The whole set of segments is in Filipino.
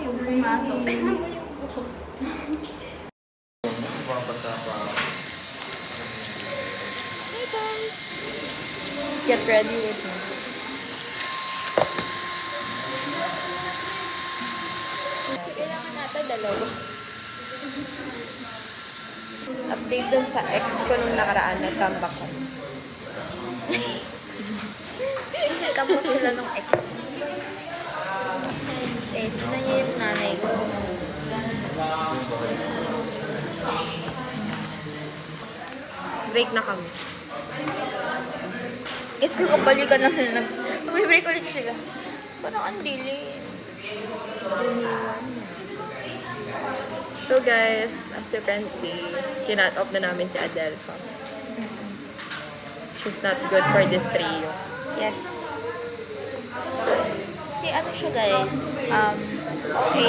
yung pumasok. Tingnan mo yung buhok. Hey guys! Get ready with me. Kailangan natin dalawa. Update dun sa ex ko nung nakaraan, nag-comeback ko. Kasi kapag sila nung ex. Eh, sila niya yung nanay ko. Break na kami. Guess ko kabalikan na sila. Mag-break ulit sila. Parang ang dilim. So guys, as you can see, kinat off na namin si Adelpha. She's not good for this trio. Yes. Si ano siya guys? OA.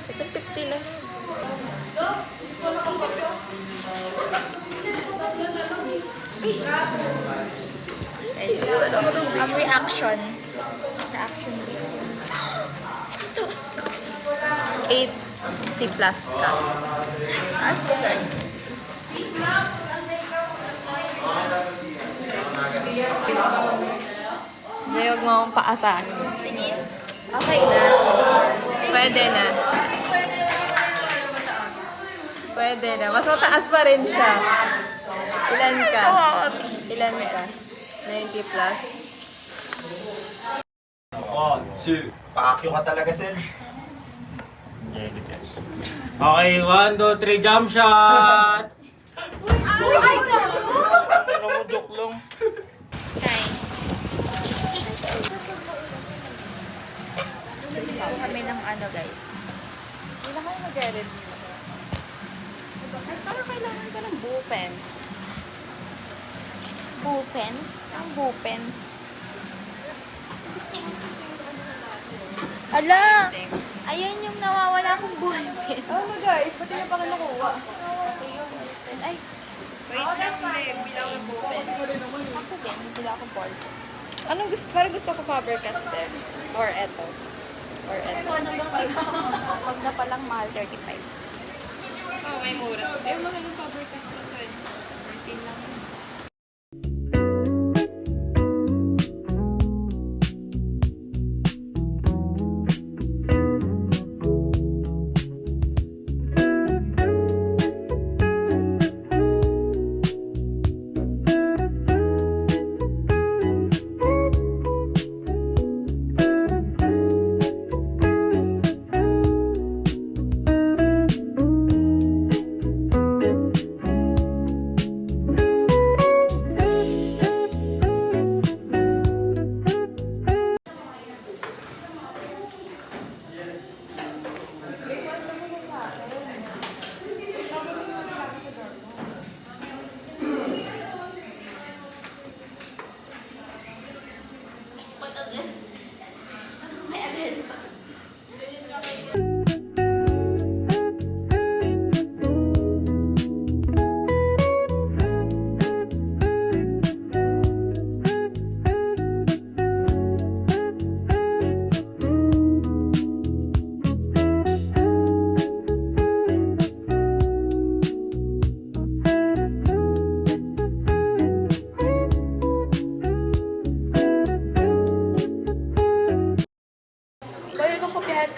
Ito 50 na. Guys, reaction. Reaction video. Taas ko. 80 plus ka. Taas ko guys. Mayroon mo akong paasahan. Tingin. Okay na. Pwede na. Pwede na. Mas mataas pa rin siya. Ilan ka? Ilan ka? 90 plus. 1, 2. Paakyo ka talaga, Sel. Okay, 1, 2, 3, jump shot! Ano mo, joke lang. Okay. Kami ng ano guys. Hindi na kayo mag-review. Ay, parang kailangan ka ng bullpen. Bullpen? Ang bullpen. Ala! Ayan yung nawawala kong bullpen. Oh guys, pati na pa ka nakuha. Ay, Wait lang, bilang ang bullpen. ako din. Hindi akong ballpen. Anong gusto? Parang gusto ko Faber-Castell. Or eto. Or eto. Pag na palang mahal, 35. Oh, may mura. Pero mahal yung Faber-Castell to eh. 13 lang.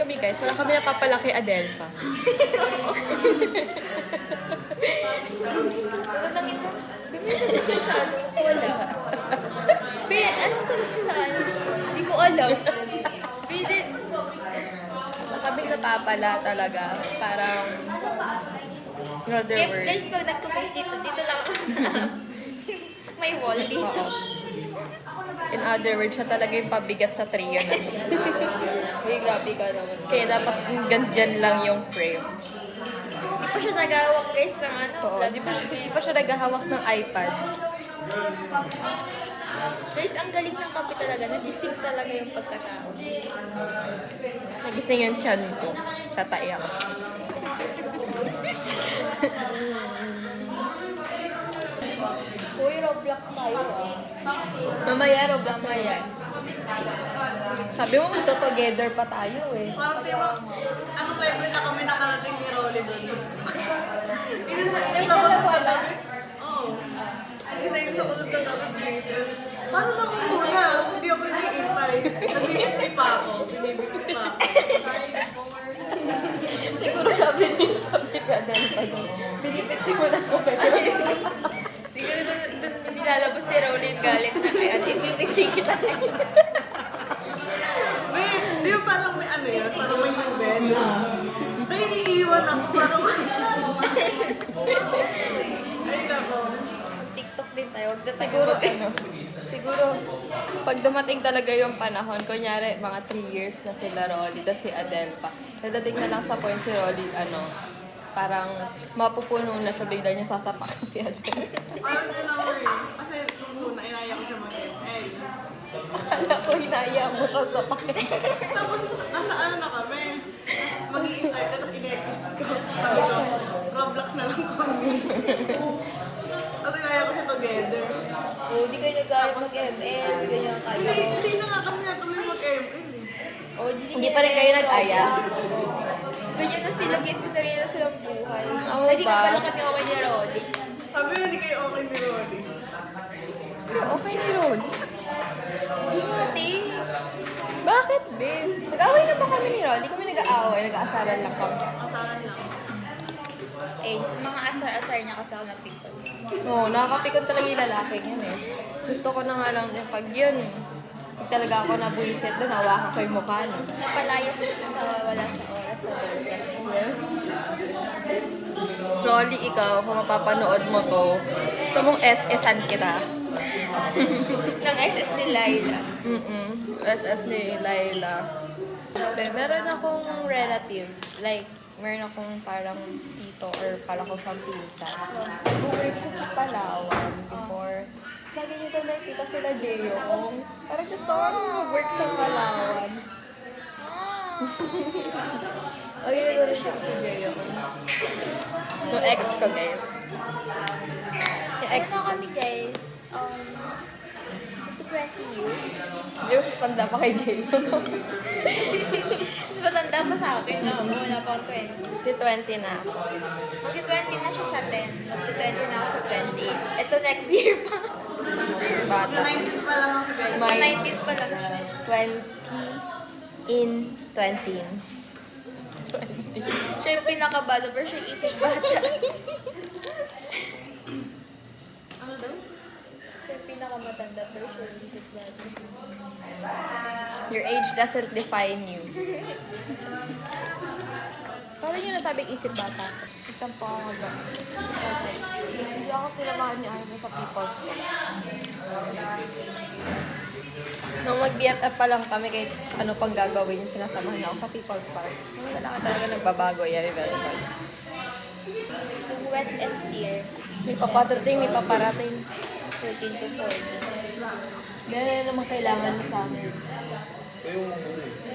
Kami guys, wala kami napapalaki Adelpha. Tatangin mo, bumili ka sa ano? Wala. Anong sabi ko sa ano? Hindi ko alam. Bilit. Kami napapala talaga. Parang in other words. Guys, pag nagko-post dito lang ako. May wall dito. In other words, siya talaga yung pabigat sa trio na. Uy, grabe ka naman. Kaya dapat ganyan lang yung frame. Hindi pa siya nagawak guys ng ano. Oo, di pa siya naghahawak ng iPad. Guys, ang galing ng kape talaga. Nagising talaga yung pagkatao. Nagising yung chan ko. Tataiyak. Uy, Roblox tayo ah. Mamaya, Roblox mamaya. Sabi mo, magto-together pa tayo eh. Parang diba, ano level na kami nakarating ni Rolly doon. Ay, dalawa na. Oo. Isa yung sa kulot ng kami, Blazer. Paano na ako muna? Hindi ako iniipay. Nabibitli pa ako. Binibitli pa ako. Siguro sabi ka dahil pa doon. Binipiti mo na ako kayo. Siguro doon nilalabas ni Rolly yung galit na kaya at ititigil kita ngayon. May, di ba parang may ano yun? Parang may lumen. Ay, iniiwan ako. Parang... Ay, nako. Mag-TikTok din tayo. Siguro, siguro, pag dumating talaga yung panahon, kunyari, mga 3 years na sila Rolly, tapos si Adele pa. Nadating na lang sa point si Rolly, parang mapupuno na siya, bigla niya sasapakan si Adele. Ayaw niya na ako eh. Kasi nung una, inaya ko siya mag-ML. Akala ko hinaya mo siya sa pakin. Tapos, nasa ano na kami. Mag-i-start na, tapos in-ex ko. Sabi ko, Roblox na lang kami. Tapos inaya ko siya together. Oo, di kayo nag-ayaw mag-ML, di kayo kayo. Hindi na nga kami natuloy mag-ML eh. Oo, hindi pa rin kayo nag-aya. Ganyan na sila, guys, masarili na silang buhay. Hindi ka pala kami okay ni Rolly. Sabi niya, hindi kayo okay ni Rolly. Okay ni Rolly? Hindi natin. Bakit, babe? Nag-away na ba kami ni Rolly? Kami nag-aaway, nag-aasaran lang kami. Kasalan lang. Eh, sa mga asar-asar niya kasi ako nagpikon. Oo, nakakapikon talaga yung lalaki yun eh. Gusto ko na nga lang yung pag yun. Pag talaga ako nabuisit doon, hawakan ko yung mukha no. Napalayas ko sa wala sa oras sa doon kasi. Rolly, ikaw, kung mapapanood mo to, gusto mong SS-an kita. Ng SS ni Laila. SS ni Laila. Sabi, meron akong relative, like, meron akong parang tito or parang ko siyang pinsan. Nag-work siya sa Palawan before. Sabi niyo daw nakikita sila Jeyong. Parang gusto ko mag-work sa Palawan. Okay, siguro siya si Jeyong. Yung ex ko, guys. Yung ex ko. Kami, guys. 20 years. Hindi ko tanda pa kay Jeyong. Mas matanda pa sa akin, no? Wala pa ako 20. Si 20 na ako. Mag-20 na siya sa 10. Mag-20 na ako sa 20. Ito next year pa. Bata. Mag-19 pa lang ako guys. Mag-19 pa lang siya. 20 in 20. 20. Siya yung pinakabata, pero siya yung isip bata. Ano daw? Siya yung pinakamatanda, pero siya yung isip bata. Your age doesn't define you. Paano nyo nasabing isip bata? Itang pa ako ba? Okay. Hindi ako sinamahan niya ayaw sa People's Park. Nung mag-BFF pa lang kami, kahit ano pang gagawin yung sinasamahan niya ako sa People's Park. Yung lalaki talaga nagbabago yan. Very well. Wet and tear. May paparating, may paparating. 13 to 14. Ganyan naman kailangan mo sa amin.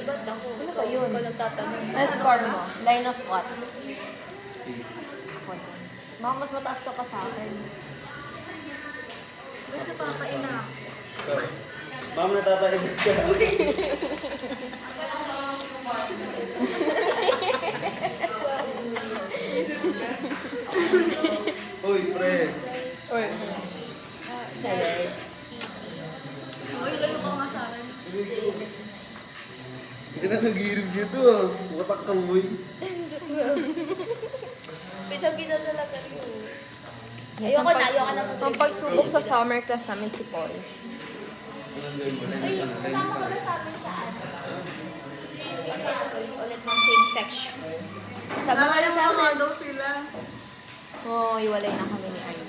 Ba't ako? Ano ba yun? Ikaw nagtatanong. Ano score mo? Line of what? Baka mas mataas ka pa sa akin. Basta papain na. Mama, natataisip ka. Uy, pre. Uy. Guys. Uy, layo ka nga sa akin. Hindi na nag-iirip dito ah. Watak kang boy. Pinagina talaga yun. Ayoko na Ang pagsubok sa summer class namin si Paul. Ay, kasama ka ba sa amin sa ano? Ulit ng same section. Sabi nga Nalayo sa nga amin. daw sila. Oo, iwalay na kami ni Ay.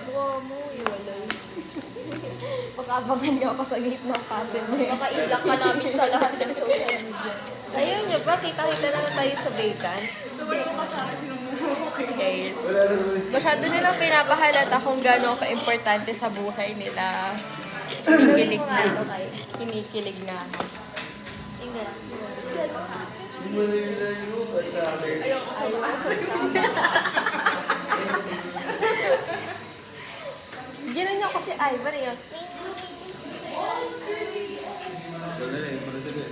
Buka mo, iwalay. Pag-abangan niyo ako sa gate ng pattern mo. Baka i-block ka namin sa lahat ng social media. Ayun nyo ba? Kita-kita na tayo sa Bacon. Tumayo ka sa akin, sinumuha ko kayo. Guys, Wala na naman. masyado nilang pinapahalata kung gano'n ka-importante sa buhay nila. Kinikilig na. Kinikilig na ako. Tingnan. Hindi mo na yung layo. At sa akin. Ayoko sa Ivan yun. Dali, dali.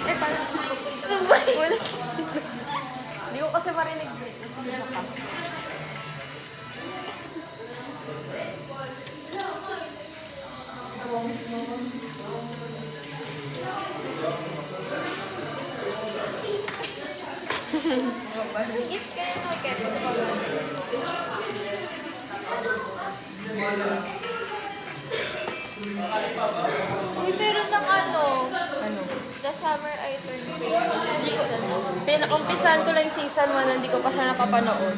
Eh, parang... Wala. Hindi ko kasi marinig. Higit kayo no, kaya pagpagod. Uy, meron ng ano? Ano? The Summer I Turned Pretty season. Pinumpisahan ko lang yung season 1, hindi ko pa siya napapanood.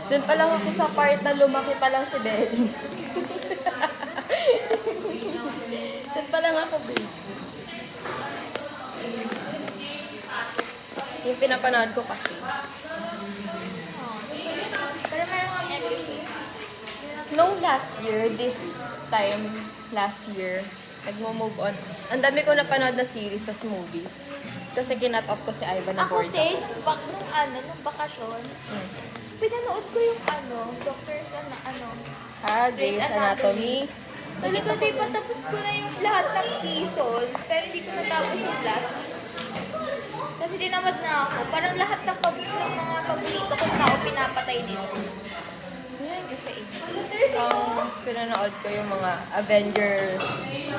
Doon pa lang ako sa part na lumaki pa lang si Belly. Doon pa lang ako, babe. Yung pinapanood ko kasi. Pero meron kang everything. Nung last year, last year, nagmo-move on. Ang dami ko napanood na series sa movies. Kasi kinat off ko si Ivan na Ako board din, nung bakasyon, pinanood ko yung Doctors Grey's Anatomy. Talaga, di pa tapos ko na yung lahat ng season, pero hindi ko natapos yung last. Kasi tinamad na ako. Parang lahat ng mga paborito ko tao pinapatay din. Yan kasi Pinanood ko yung mga Avenger movie.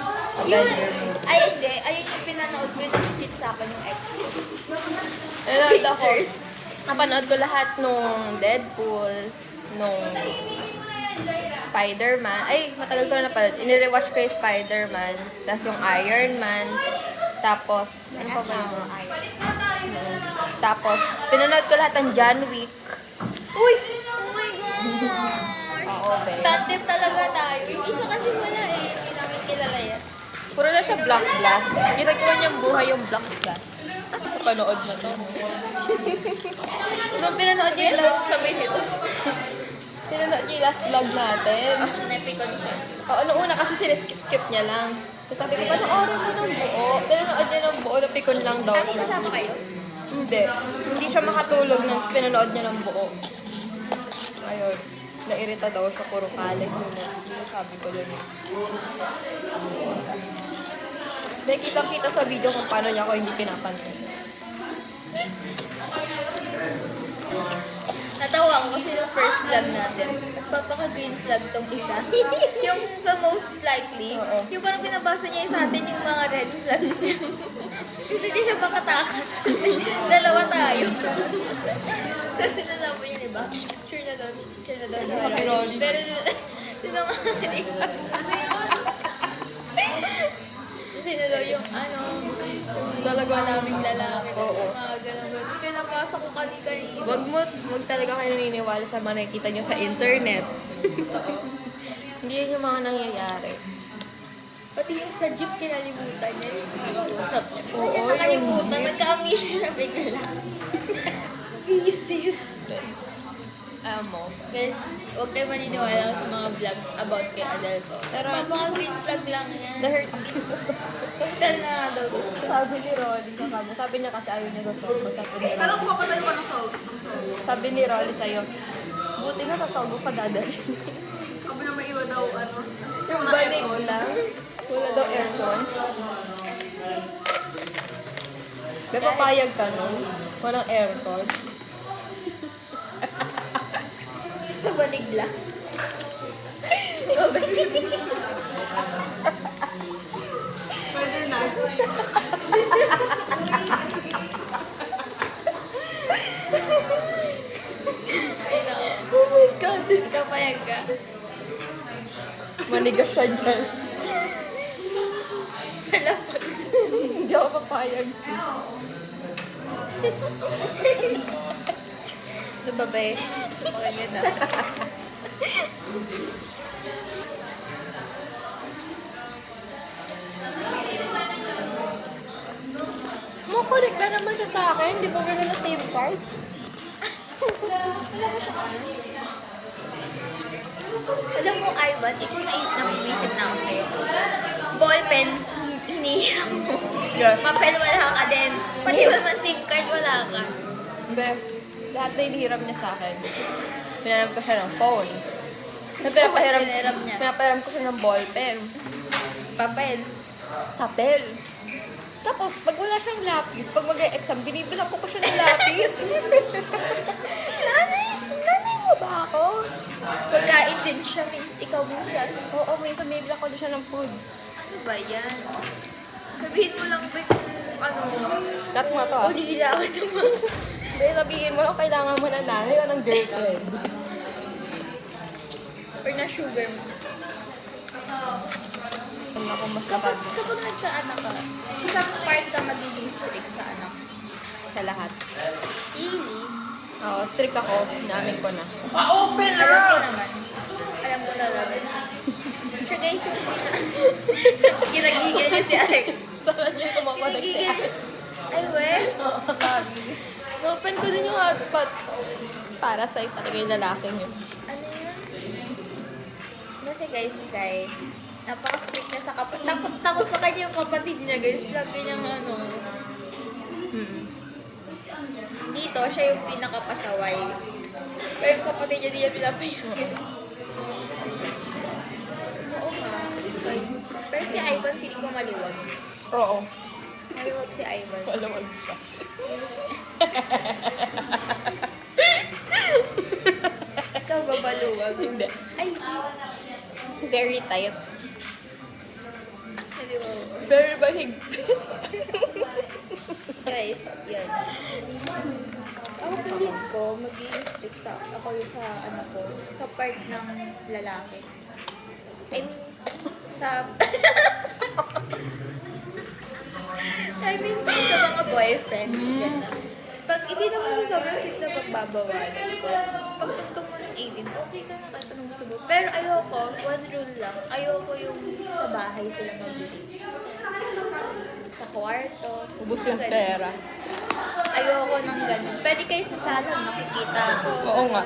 Ay, hindi. Ayun yung pinanood ko yung nag-cheat sa akin yung ex ko. Nanood ako. Napanood ko lahat nung Deadpool, nung Spider-Man. Ay, matagal ko na napanood. Inirewatch ko yung Spider-Man, tapos yung Iron Man, tapos, ano pa ba yung mga Tapos, pinanood ko lahat ng John Wick. Uy! Oh my gosh! Oo, Ben. Tandem talaga tayo. Yung isa kasi wala eh. Hindi namin kilala yan. Puro na siya Black Blast. Ginagawa niyang buhay yung Black Blast. Panood na to. Nung pinanood niyo yung last Sabi nito. pinanood niyo yung last vlog natin. Napikon ko. Oo, noong una kasi siniskip-skip niya lang. Tapos sabi ko, panoorin mo ng buo. Pinanood niya ng buo, napikon lang daw siya. Kasama kayo? Hindi. Hindi siya makatulog nang pinanood niya ng buo. Ayun. Nairita daw siya, puro kalig yun. Sabi ko yun. May kitang-kita sa video kung paano niya ako hindi pinapansin. Natawa ko kasi yung first vlog natin. Nagpapaka-green flag tong isa. Yung sa most likely, Oo. yung parang binabasa niya sa atin yung mga red flags niya. Kasi hindi siya makatakas. Kasi dalawa tayo. Tapos sinasabi niya, diba? Sure na daw. Nakapiroli. Pero, sinungaling. Kasi na daw yung yung dalawa naming lalaki. Oo. Mga ganun-ganun. Pinapasa ko kanina. Wag talaga kayo naniniwala sa mga nakikita nyo sa internet. Hindi yun yung mga nangyayari. Pati yung sa jeep, kinalimutan niya yung pag-uusap niya. Oo, Kasi yung nakalimutan, jeep. nagka-amnesia siya bigla. Easy. Amo. Guys, huwag kayo maniniwala sa mga vlog about kay Adelpo. Pero mga green flag lang yan. Na-hurt. Total na nga daw gusto. Sabi ni Rolly sa kanya. Sabi niya kasi ayaw niya gusto ko. Sabi ni Pero Rolly. kung papatay pa ng soul. Sabi ni Rolly sa'yo, buti nga sa sogo ka dadalhin. Sabi na may iwa daw, Yung wala banig aircon. lang. Wala daw aircon. May papayag ka nun. Walang aircon. Sa banig lang. Pwede na. Ay, no. Oh my God! Ikaw payag ka. Manigas siya dyan. Sa lapag. Hindi ako papayag. Sa babae. Pakaganda. Mo-connect na naman siya sa akin. Di ba gano'n na SIM card? Alam mo, Ivan, ikaw na naisip na ako sa'yo. Ballpen, hinihiyak mo. Yeah. Papel wala ka din. Pati naman SIM card wala ka. Hindi. Lahat na inihiram niya sa akin. Pinahiram ko siya ng phone. Pinapahiram Pinahiram niya. Pinapahiram ko siya ng ballpen. Papel. Papel. Tapos, pag wala siyang lapis, pag mag-exam, binibilang ko pa siya ng lapis. Nanay mo ba ako? Pagkain din siya means ikaw mo siya. Oo, minsan binibilang ko din siya ng food. Ano ba yan? Sabihin mo lang ba kung ano, Cut mo to ah. ulila ka naman. Hindi, sabihin mo lang kailangan mo na nanay o ng girlfriend. Or na sugar mo. Ano ako mas Kapag kapag nagkaanak ka, isang part ka magiging strict sa anak. sa lahat. Really? Oo, strict ako. Inamin ko na. Pa-open Alam ko naman. Alam ko talaga. Siya guys, hindi na. Ginagigil niya si Alex. Saan niya kumapalag si Ginagigil. Alex? Ay, we. Open ko din yung hotspot. Para sa'yo talaga yung lalaking yun. Ano yun? Kasi guys, napaka-strict na sa kapatid. Takot sa kanya yung kapatid niya, guys. Lagi niyang ano. Dito, siya yung pinakapasaway. Pero yung kapatid niya, di niya pinapayagan. Oo nga. Pero si Ivan, feeling ko maliwag. Oo. Maliwag si Ivan. Alam mo pa. Ikaw ba baluwag? Hindi. Ay, Very tight. maliwag. Very bahig. Guys, yun. Ako feeling ko, magiging strict ako yung sa ano ko, sa part ng lalaki. I mean, sa... I mean, sa mga boyfriends, gano'n. Pag hindi naman sa sobrang strict na pagbabawalan ko, pag tugtog mo ng 18, okay ka na kahit anong gusto mo. Pero ayoko, one rule lang, ayoko yung sa bahay sila mag-date. Sa kwarto. Ubus yung ganun. pera. Ayoko ng ganun. Pwede kayo sa salon, makikita. Oo nga.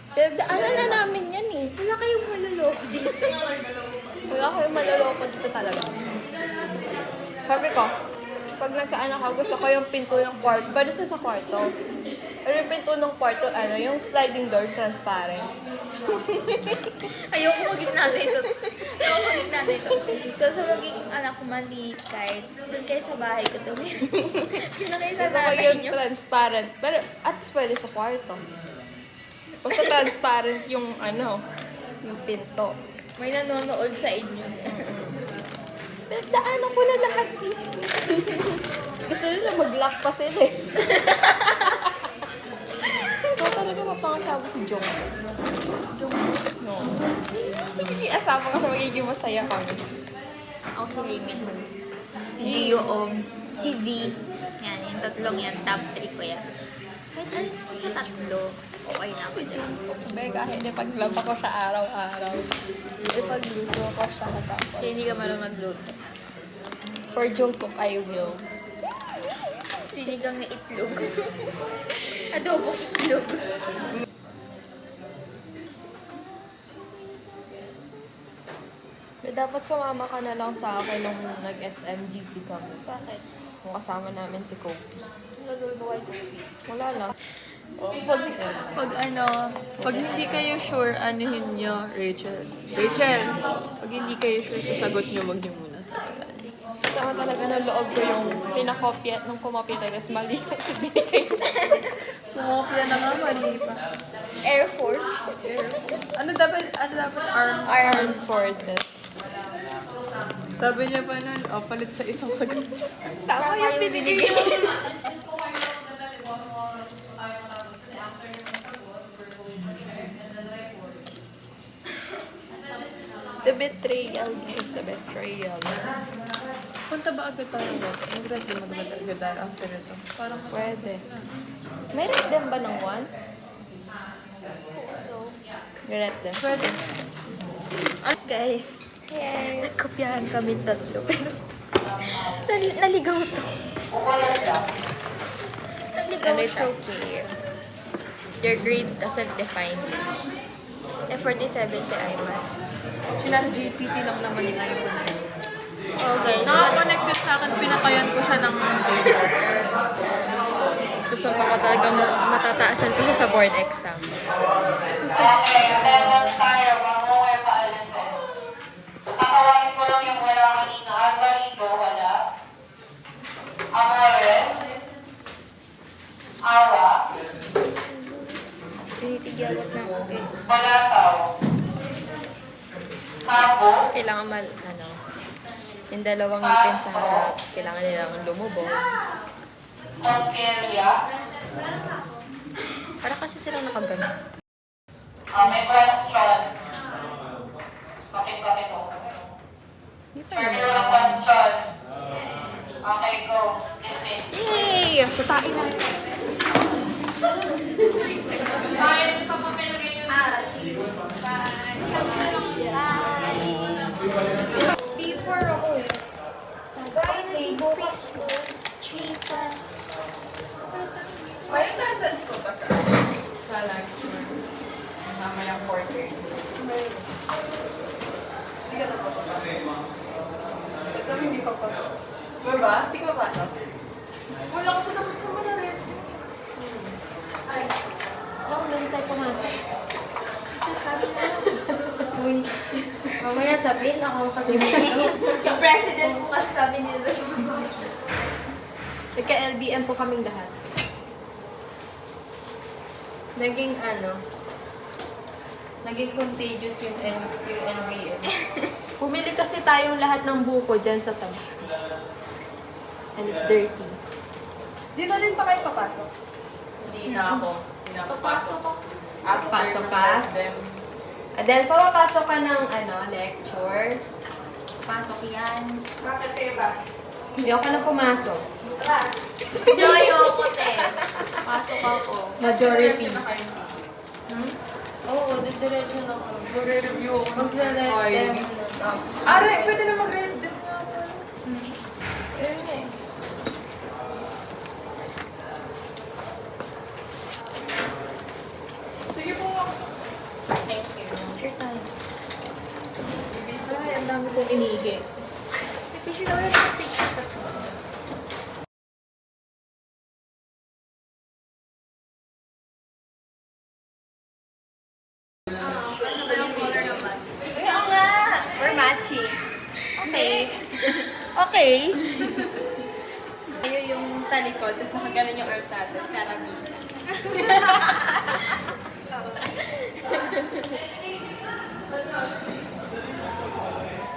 Pero ano na namin yan eh. Wala kayong maluloko dito. Wala kayong maloloko dito talaga. Sabi ko, pag nagkaanak ako, gusto ko yung pinto ng kwarto. Pwede sa kwarto. Pero yung pinto ng kwarto, ano, yung sliding door, transparent. Ayoko maging nanay ito. Ayoko maging nanay ito. Kasi magiging anak ko maliit kahit doon kayo sa bahay ko tumira. Doon na kayo sa Gusto ko bahay yung niyo. transparent. Pero at least pwede sa kwarto. Basta transparent yung ano, yung pinto. May nanonood sa inyo. Pinagdaanan ko na lahat. Gusto nila mag-lock pa sila eh. Ikaw talaga mapangasawa si Jong. Jong? No. Magiging asawa ka na magiging masaya kami. Ako si Limit. Si Gio Om. Si V. Yan, yung tatlong yan. Top 3 ko yan. Kahit alin lang sa tatlo, okay na ako dyan. Sabi kahit ipaglaba ko siya araw-araw. Ipagluto ko siya tapos. Kaya hindi ka marunong magluto. For Jungkook, I will. Sinigang na itlog. Adobong itlog. Dapat sumama ka na lang sa akin nung nag-SMGC kami. Bakit? Kung kasama namin si Kopi. Nagagawa ko. Wala lang. Pag hindi kayo sure, anuhin nyo, Rachel. Rachel, pag hindi kayo sure sa sagot nyo, wag nyo muna sagutan. Sama talaga ng loob ko yung pinakopya nung kumapit tapos mali yung ibigay. Kumopya na nga, mali pa. Air Force. Ano dapat Armed Forces. Sabi niya pa nun, palit sa isang sagot. Tama yung binigay. The betrayal, guys. The betrayal. Punta ba agad tayo dito? Mag-grad yung mag-agad tayo after ito. Parang Pwede. May red dem ba ng 1? May red dem. pwede. Guys, nagkopyahan kami tatlo. Pero, naligaw to. Naligaw And it's siya. okay. Your grades doesn't define you. Eh, 47 si Ivan. Sinat GPT lang naman yung iPhone. Oh, guys. Nakakonect ka sa akin, pinatayan ko siya ng Susunod ko talaga matataasan ko siya sa board exam. Okay, meron tayo bago kayo paalisin. Tatawain ko lang yung wala kanina. Alvarito, wala. Amores. Awa. Tinitigyan na ako, guys. Balataw. Habo. Kailangan yung dalawang ngipin sa harap, kailangan nilang lumubog. Onkelia. Para kasi silang nakagano. May question. Kapit mo. Hindi pa Sure, naman. walang question. Okay, go. Dismiss. Yay! Tatain na. Bakit sa papel ganyan? Before ako eh. Friday, preschool, 3 plus. May nonsense ko pa sa lecture. Mamayang quarter. Hindi ka napapasok. Basta hindi ka pasok. Ba? Hindi ka papasok? Wala ko sa tapos ka mo na rin. Ay. Wala ko dami tayo pumasok. Kasi sabi na uy, mamaya sabihin ako kasi yung president po kasi sabi nila doon. Nagka-LBM po kaming lahat. Naging contagious yung LBM. Pumili kasi tayong lahat ng buko dyan sa tabi. And it's dirty. Dito din pa kayo papasok? Hindi na ako. Papasok ako. Pasok ka? Them. Adelpha, papasok ka ng lecture. Pasok yan. Bakit kayo ba? Hindi ako na pumasok. Hindi ayoko, te. Pasok ako. Majority. Na kayo. Oo, diretso na ako. Magre-review ako. Magre-let Ay, them. Are, pwede na mag-rent them nga. Ayun na eh. Sige po nga. Sure tayo. Ay, ang dami kong inigi. Picture daw yan ng picture. Oo nga! We're matching. Okay. Okay. Ayun yung talikod, tapos nakaganon yung earth natin. Karami.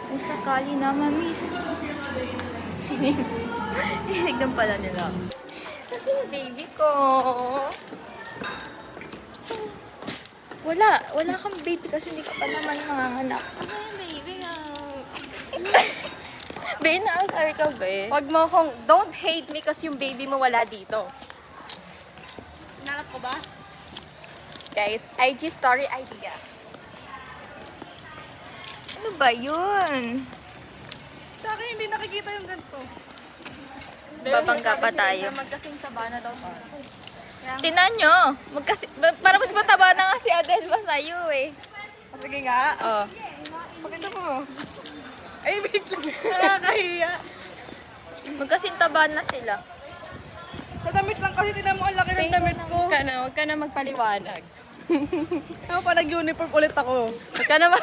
Kung sakali naman, miss. Tinignan pala nila. Kasi yung baby ko. Wala kang baby kasi hindi ka pa naman nanganganak. Ano yung baby nga? Be, naasar ka, be. Wag mo akong, don't hate me kasi yung baby mo wala dito. Nanap ko ba? Guys, IG story idea. Ano ba yun? Sa akin hindi nakikita yung ganito. Babangga pa tayo. Magkasing taba na daw tayo. Tinan nyo. Para mas mataba na nga si Adelba sa'yo eh. Sige nga. Oh. Pakita mo. Ay, wait lang. Nakakahiya. Magkasintaba na sila. Sa damit lang kasi tinan mo ang laki ng damit ko. Huwag ka na magpaliwanag. Ako pa nag-uniform ulit ako. Huwag ka na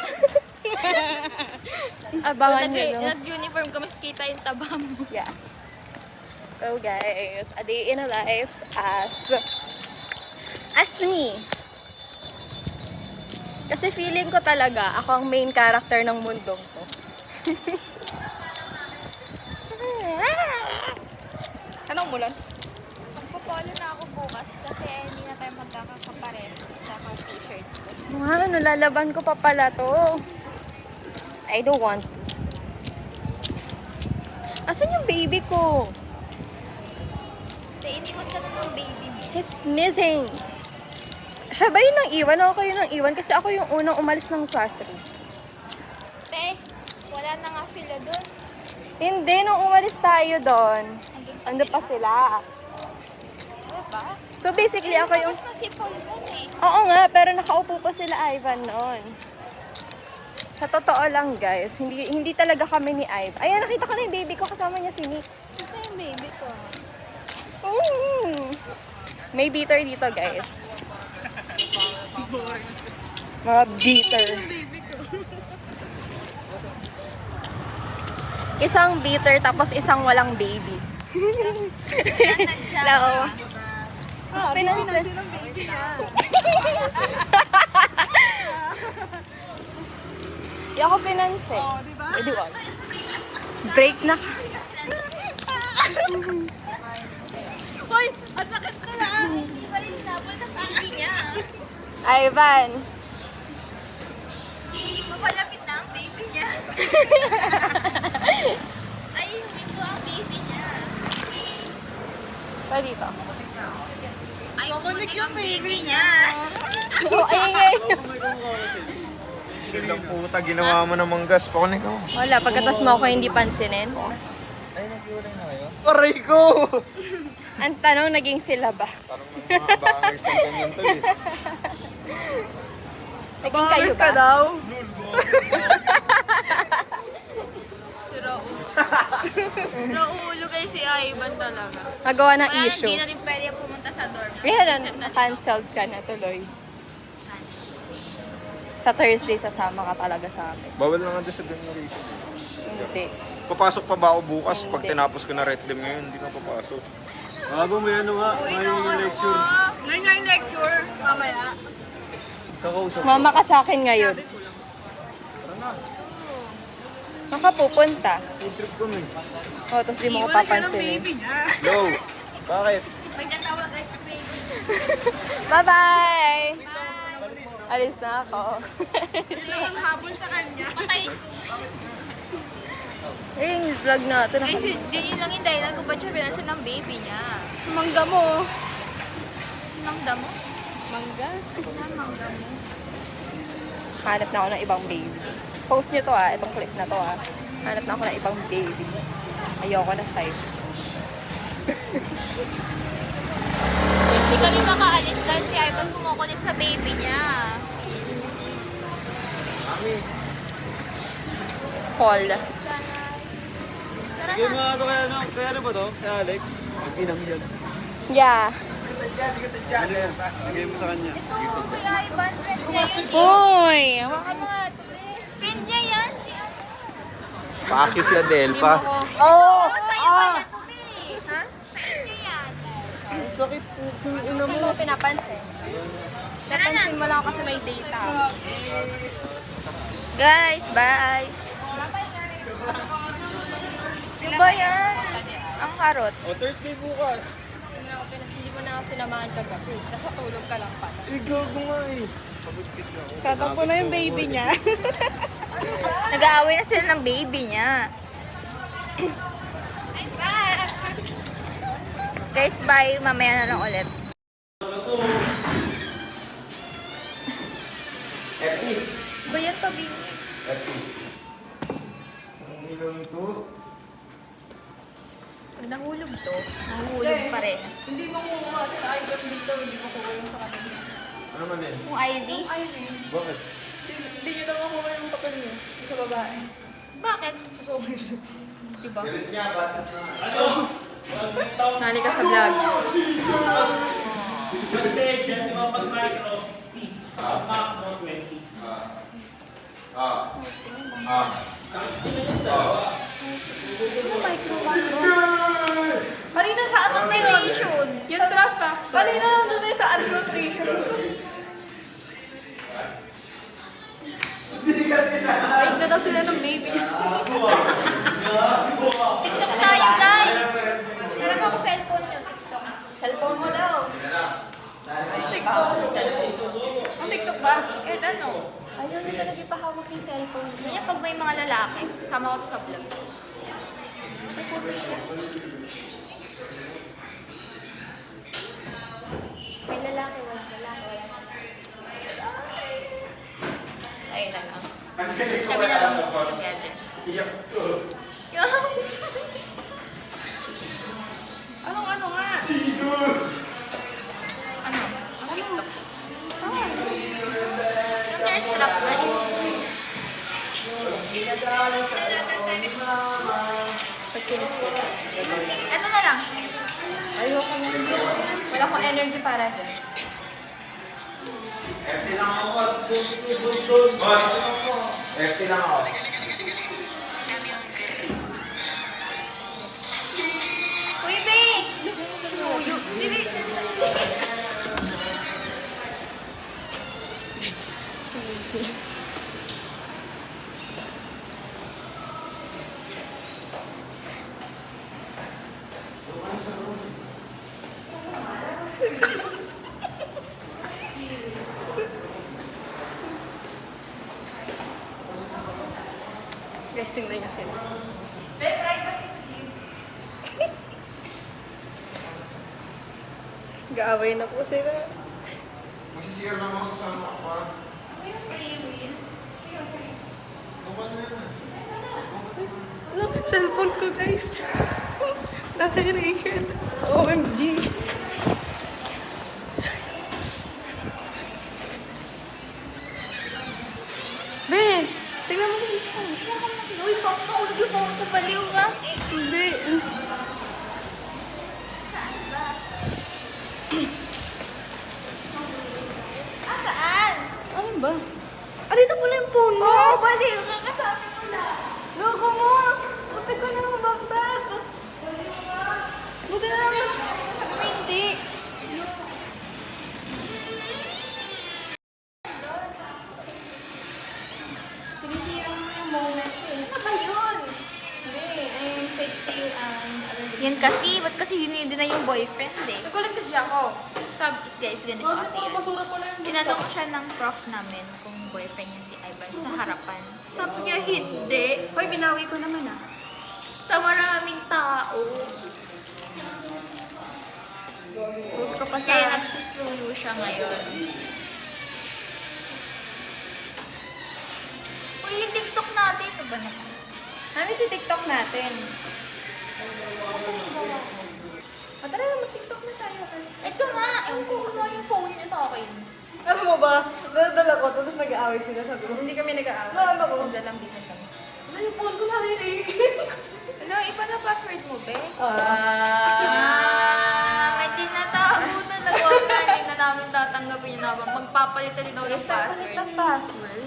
Abangan nyo, no? Nag-uniform kami, kita yung taba mo. Yeah. So guys, a day in a life as me. Kasi feeling ko talaga, ako ang main character ng mundong to. Anong mulan? Magpapolo na ako bukas kasi hindi na tayo magkakapares sa mga t-shirt ko. Ano, lalaban ko pa pala to. I don't want. Asan yung baby ko? Iniwan ka na ng baby mo. He's missing. Siya ba yun nang iwan? Ako yun nang iwan kasi ako yung unang umalis ng classroom. Te, wala na nga sila doon. Hindi, nung umalis tayo doon, ando pa sila. Ano ba? So basically, ako yung... Tapos na si Paul doon eh. Oo nga, pero nakaupo pa sila Ivan noon. Sa totoo lang guys, hindi talaga kami ni Ivan. Ayan, nakita ko na yung baby ko kasama kasama niya si Nix. Ito yung baby ko. May beater dito, guys. Mga beater. Isang beater, tapos isang walang baby. Hello. Pinansin ng baby niya. Hindi ako pinansin. Oh, di ba? Eh, di wag. Break na. Hoy, ang sakit na lang. Hindi pa rin nabol ng baby niya. Ivan. Mapalapit na ang baby niya. Ay, huminto ang baby niya. Pa dito. Ay, kukunik ang baby niya. Oh, ingay. Silang puta, ginawa mo ng manggas. Pakunik ako. Wala, pagkatas mo ako hindi pansinin. Aray ko! Ang tanong, naging sila ba? Parang mga bangers ang ganyan to eh. Naging kayo ka ba? daw? Nauulo kayo si Ivan talaga. Magawa ng Kaya issue. hindi na rin pwede pumunta sa dorm. Kaya cancelled ka na tuloy. Sa Thursday, sasama ka talaga sa amin. Bawal na nga doon sa generation. Hindi. Papasok pa ba ako bukas? Pag Hindi. tinapos ko na red lim ngayon, hindi na papasok. Bago may ano nga, may lecture. Ngayon nga yung lecture, mamaya. Kakausap. Mama ka sa akin ngayon. Makapupunta. Yung trip ko nun. O, tapos di mo ko Iwan na siya ng papansinin. baby niya. Yo! Bakit? Magtatawag kayo sa baby. Bye-bye! Alis na ako. Ito ang habol sa kanya. Patay ko. Eh, yung vlog natin. Guys, yun lang yung dahilan kung ba't siya pinansin ng baby niya. Mangga mo. Mangda mo? Mangga? Mangda mo. Hanap na ako ng ibang baby. Post nyo to itong clip na to Hanap na ako ng ibang baby. Ayoko na sa'yo. Hindi kami makaalis dahil si Ivan kumukunik sa baby niya. Paul. Sige mga ito kaya ano ba to? Kay Alex? Inang yan. Yeah. Lagay mo sa kanya. Oo, Kuya Ivan, friend niya yun. Uy! Hawakan mo nga ito, friend niya yan. Paki si Adelpa. Oh! Sa'yo ba yan, Tumi? Ha? Friend niya yan. Ang sakit po. Hindi mo pinapansin. Napansin mo lang kasi may data. Guys, bye! Ano ba yan? Ang karot. O, Thursday bukas. Hindi mo na ako sinamahan kagabi. Nasa tulog ka lang pala. Gago nga eh. Tatakbo na yung baby niya. Nag-aaway na sila ng baby niya. Guys, bye. Mamaya na lang ulit. Ba yan tabi? Pag nahulog to, nahulog pa rin. Hindi mo kukuha sa item dito, hindi mo kukuha yung sa kanila. Ano man yun? Kung Ivy? Bakit? Hindi nyo daw makuha yung papel niyo sa babae. Bakit? Sorry. Diba? Nali ka sa vlog. Kanina sa anong Meditation. Yung traffic. Kanina nandun na sa anong nutrition. Wait na daw sila ng baby. TikTok tayo, guys! Meron ako cellphone nyo, TikTok. Cellphone mo daw. TikTok. Ang TikTok ba? Kahit ano. Ayaw na talaga ipahawak yung cellphone. Ganyan pag may mga lalaki, sama ko to sa vlog. May lalaki, wala lalaki. Ayun na lang. Kami na lang together. Anong ano nga? Ano? Ang TikTok. Yung thirst trap na biscuit. Ito na lang. Ayoko na. Wala akong energy para dyan. FT lang ako. FT lang ako. Uy, babe! Luyo. Babe! Resting na niya sila. Babe, privacy please. Gaaway na po sila. Magsisira lang ako sa sama ko. May free will. Alam, cellphone ko guys. Naka-record. OMG. Be, tingnan mo yung phone. Uy, baka maulog yung phone ko, baliw ka. Hindi. Ah, saan? Ano ba? Ah, dito pala yung phone mo. Oo, baliw ka. Kasabi ko na. Loko mo. Buti ko na mabaksak. Buti na lang. Sabi mo hindi. Pinisira mo yung moment eh. Ano ba yun? Hindi, I'm sexy and... Yan kasi, ba't kasi yun na yung boyfriend eh? Nagulat kasi ako. Sabi, guys, ganito kasi yan. Basura pala yung Tinanong siya ng prof namin kung boyfriend niya si Ivan sa harapan. Sabi niya, hindi. Hoy, binawi ko naman ah. Sa maraming tao. Post ko pa sa... Kaya nagsusuyo siya ngayon. Uy, yung TikTok natin. Ito ba naman? Ano yung TikTok natin? Tara, mag-TikTok na tayo kasi. Ito nga. Ewan ko kung ano yung phone niya sa akin. Alam mo ba, nadala ko, tapos nag-aaway sila, sabi ko, Hindi kami nag-aaway. Ano ko? Naglalambitan kami. ano yung phone ko nakinig? Hello, iba na password mo, be? May tinatago na nagawa na. Hindi na namin tatanggapin yun naman. Magpapalit na din ako ng password. ng password.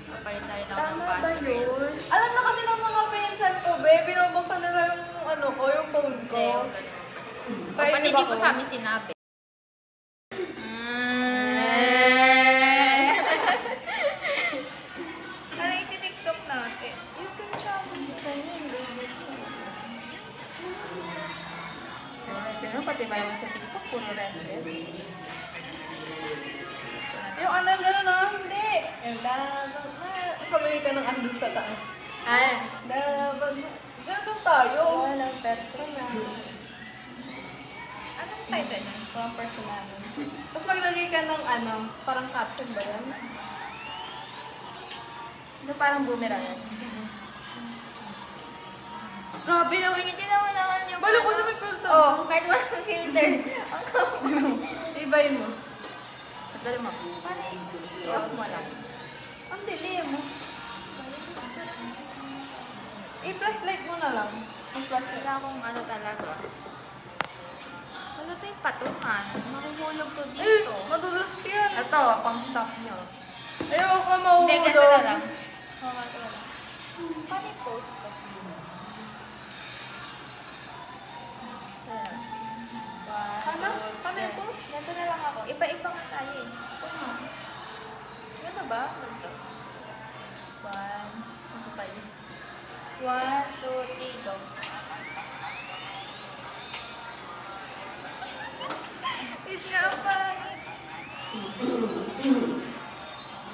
Papalit na rin ako ng Tama ba password. yun? Alam na kasi ng mga pinsan ko, be, binubuksan nila yung ano ko, yung phone ko. Hindi, huwag ganun. Kaya Kapag iba hindi ko. po sa amin sinabi. Ano iti-TikTok natin? You can travel sa yun, baby. Ito pati ba naman sa TikTok, puro rented. Yung ano, gano'n na, hindi. Yung labag na. Tapos maglagay ka ng ano dun sa taas. Ah, Labag na. Gano'n lang tayo. walang personal. Anong title nun? Walang personal. Tapos maglagay ka ng ano, parang caption ba yan? Ito parang boomerang. Grabe daw, hindi naman naman yung... Balo ko sa may filter. Oh, kahit walang filter. Ang Ibayin mo. Dali mo. Paano I-off mo lang. Ang dilim mo. I-flashlight mo na lang. Wala akong ano talaga. Wala to yung patungan. Mahuhulog to Eh, dito. madulas yan. Ito, pang stop nyo. Ayoko mahulog. Hindi, ganito na lang. Ganito na lang. Paano yung post ko? Ano? Paano yung post? Ganito na lang ako. Iba-iba nga tayo eh. Ganito ba? Ganito. One. Ano ba yun? 1, 2, 3, go. It's nga pa.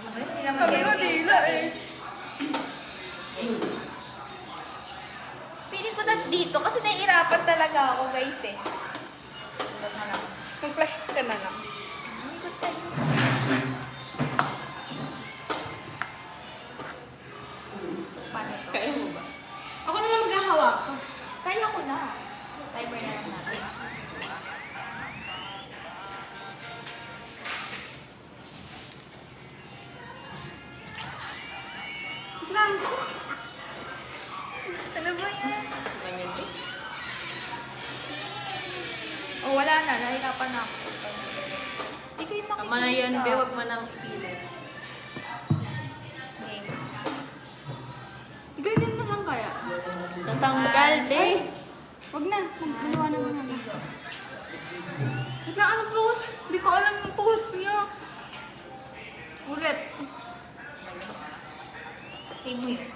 Hindi naman Sabi ko kayo- dila eh. Feeling ko na dito kasi nahihirapan talaga ako guys eh. Ito na lang. Mag-flash ka na lang. Hindi ko tayo. Paano ito? Kaya mo ba? Ako na lang maghahawak. Kaya ko na. Timer na lang natin. Lang. Ano ba yan? Ganyan din. wala na. Nahirapan na ako. Hindi ko yung makikita. Tama na yan, be. Huwag mo nang ipilit. Okay. Ganyan na lang kaya. Natanggal, be. Wag na. Magawa na lang na. Wait lang, anong pose? Hindi ko alam yung pose niya. Ulit. Same mo yun.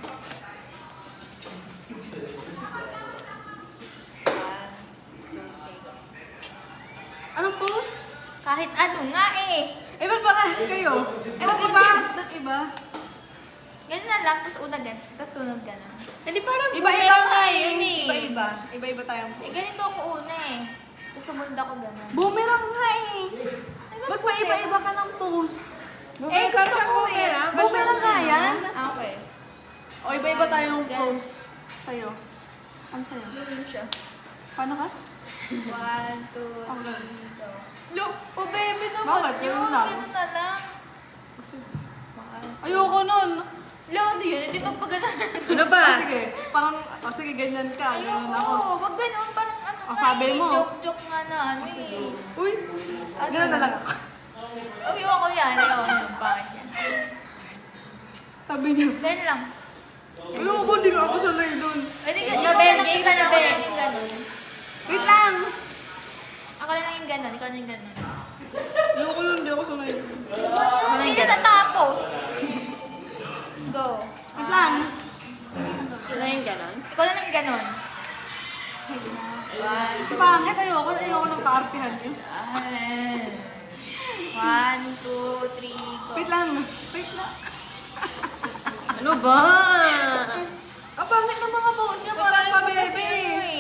Anong pose? Kahit ano nga eh. Eh, ba't parehas kayo? Eh, ba't iba? Ba't iba? Ganun na lang, tapos una ganun, tapos sunod ganun. Hindi parang Iba-iba boomerang nga yun yun eh. Iba-iba. Iba-iba tayong Eh, pose. ganito ako una eh. Tapos sumunod ako ganun. Boomerang nga eh. Ay, Ba't pa iba-iba ka ng pose? Eh, gusto ko eh. Boomerang nga yan. Ah, okay. O, iba-iba tayong pose. Sa'yo. Ano sa'yo? Ganun siya. Paano ka? 1, 2, 3, go. Look, oh baby naman Bakit? yun. Ganun lang. Ganun na lang. Ayoko nun. Lo, ano yun? Hindi magpagano'n. Ano ba? Ah, sige. Parang, sige, ganyan ka. Ganyan ako. Ayoko, wag ganun. Parang ano Oh, nga sabi eh. mo. Joke-joke nga na ano eh. Uy, Ano? ganyan na lang ako. Ayoko yan. Ayoko yan. Bakit yan? Sabi niyo. Ganun lang. Ayoko, hindi ako sanay dun. Pwede ka, Gabi, ikaw na lang game yung ka na, ganun. Ako be. na lang yung ganun. Wait lang. Ako na lang yung ganun. Ikaw na yung ganun. Ayoko yun, hindi ako sanay dun. Hindi na natapos. Go. Wait lang. Ano yung ganon? Ikaw na lang yung ganun. 1, 2, Pangit, ayoko ng kaartihan niyo. 1, 2, 3, go. Wait lang. Wait lang. Ano ba? Ang pangit ng mga pose niya, parang pabebe.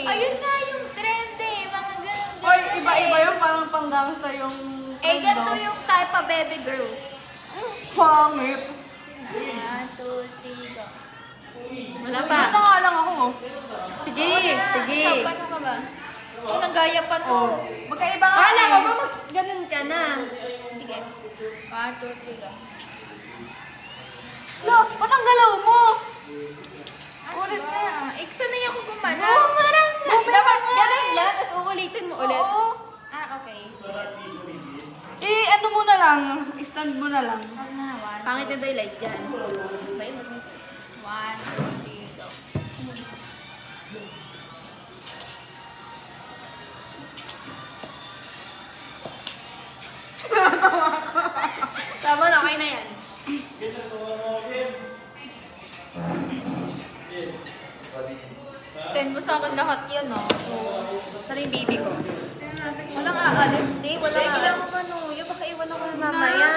Ayun nga yung trend eh. Mga ganun. Hoy, iba-iba yun, parang pang-gangsta yung... Eh, ganito yung type of baby girls. Pangit. 1, 2, 3, go. Wala Ano pa. na nga lang ako, oh. Sige, Ikaw, sige. paano ka ba? Oh, nagaya pa to. Oh. Magkaiba nga Kala eh. ko ba ganun ka na? Sige. 1, 2, 3, go. Lo, ba't ang galaw mo? Ulit na. Sanay ako gumana. Boomerang na. Dapat ganun lang, tapos uulitin mo ulit. Oo. Ah, okay. Eh, ano mo na lang, stand mo na lang. Wag na, 1, Pangit na daylight dyan. 1, 2, 3, go. Tama na, okay na yan. Send mo sa akin lahat yan, oh. Saan yung baby ko? Walang aalis, di. Walang Kaya aalis. kailangan manuyo, baka iwan ako mamaya.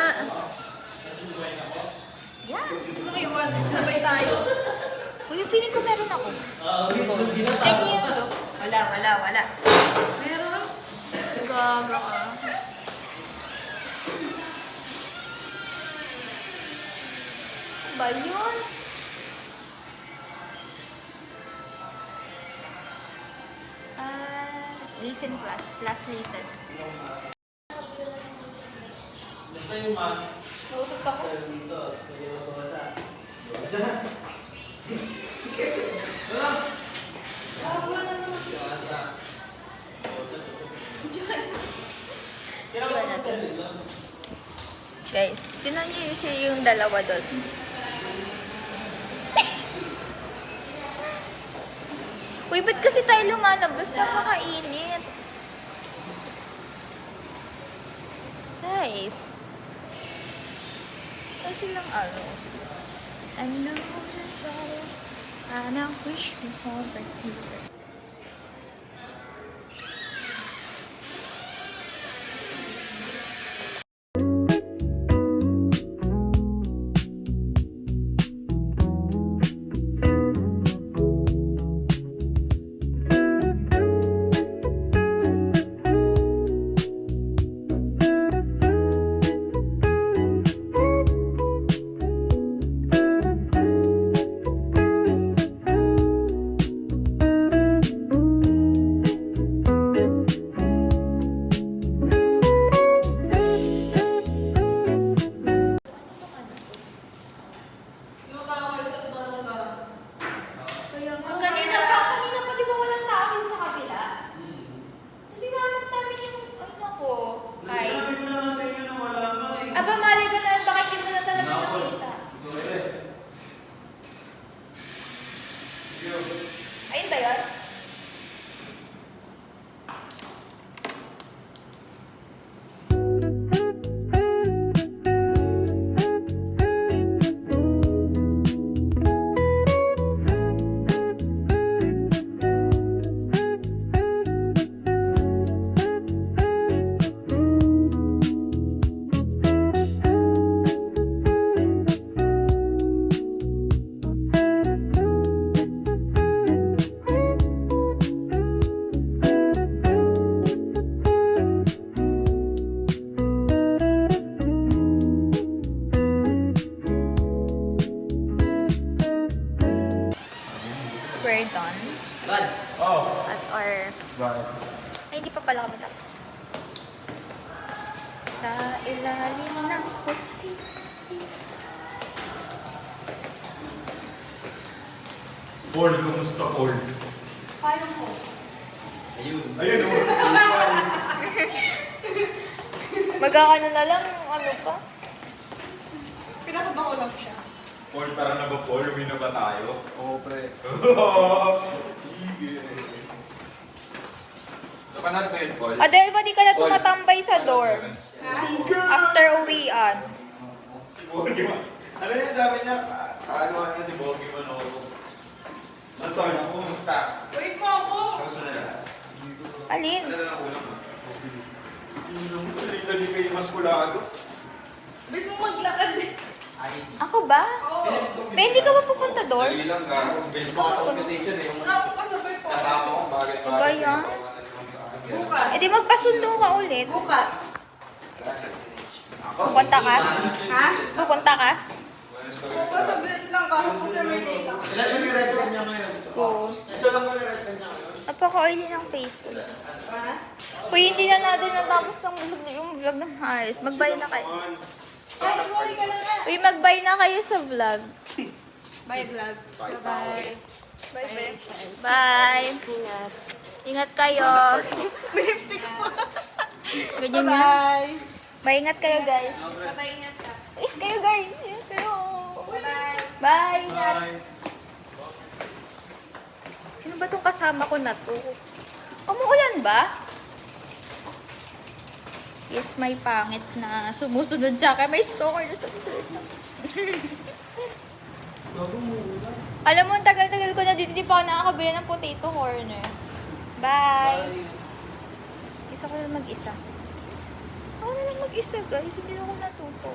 Yeah. Nung iwan, sabay tayo. Uy, feeling ko meron ako. Can you look? Wala. Meron? Gaga ka. Ano ba yun? Listen class. Class listen. Nautot ako. Iwan natin. Guys, tinan niyo yung dalawa doon. Uy, ba't kasi tayo lumalabas? Napakainit. Guys. Ay silang ano. I know you're better. And I wish we were here. door. Bakit? Ay, hindi pa pala kami tapos. Sa ilalim ng puti. Paul, kumusta Paul? Paano mo? Ayun, oh. Mag-ano na lang, ano pa? Pinakabango lang siya. Paul, tara na ba Paul? Uwi na ba tayo? Oo, pre. Napanood mo yun, Paul? Adel, ba di ka na tumatambay sa door? After uwian. Si Borgi mo. Ano yun sabi niya? Kaano na si Borgi mo no? Tol, kumusta? Wait mo ako! Kamusta na lang? Alin? Ano na lang ulam mo? Dali kayo mas kulado. Bis mo maglakad eh. Ako ba? Ba, hindi ka ba pupunta doon? Dali lang ka. Base mo ka sa competition eh. Yung Wala akong kasabay po. kasama ko bagay Iba yan. Bukas. E di magpasundo ka ulit. Bukas. Pupunta ka? Ha? Pupunta ka? Bukas saglit lang kasi may data. Ilan yung nirecord niya ngayon? Oo. Isa lang mo nirecord niya ngayon? Napaka-oily ng face ko. Ha? Uy, hindi na natin natapos yung vlog ng ayos. Mag-bye na kayo. Ay, buhay ka na nga. Uy, mag-bye na kayo sa vlog. Bye, vlog. Bye-bye. Bye-bye. Bye. Ingat. Ingat kayo. May lipstick po. Ganyan nga. Bye. Bye, ingat kayo, guys. Bye-bye, ingat ka. Is kayo, guys. Ingat kayo. Bye. Bye. Ingat. Sino ba tong kasama ko na to? Umuulan ba? Yes, may pangit na sumusunod sa akin. May stalker na sumusunod sa akin. Alam mo, ang tagal-tagal ko na dito, hindi pa ako nakakabili ng potato corner. Bye! Isa ko na mag-isa. Ako na lang mag-isa, guys. Hindi na ako natuto.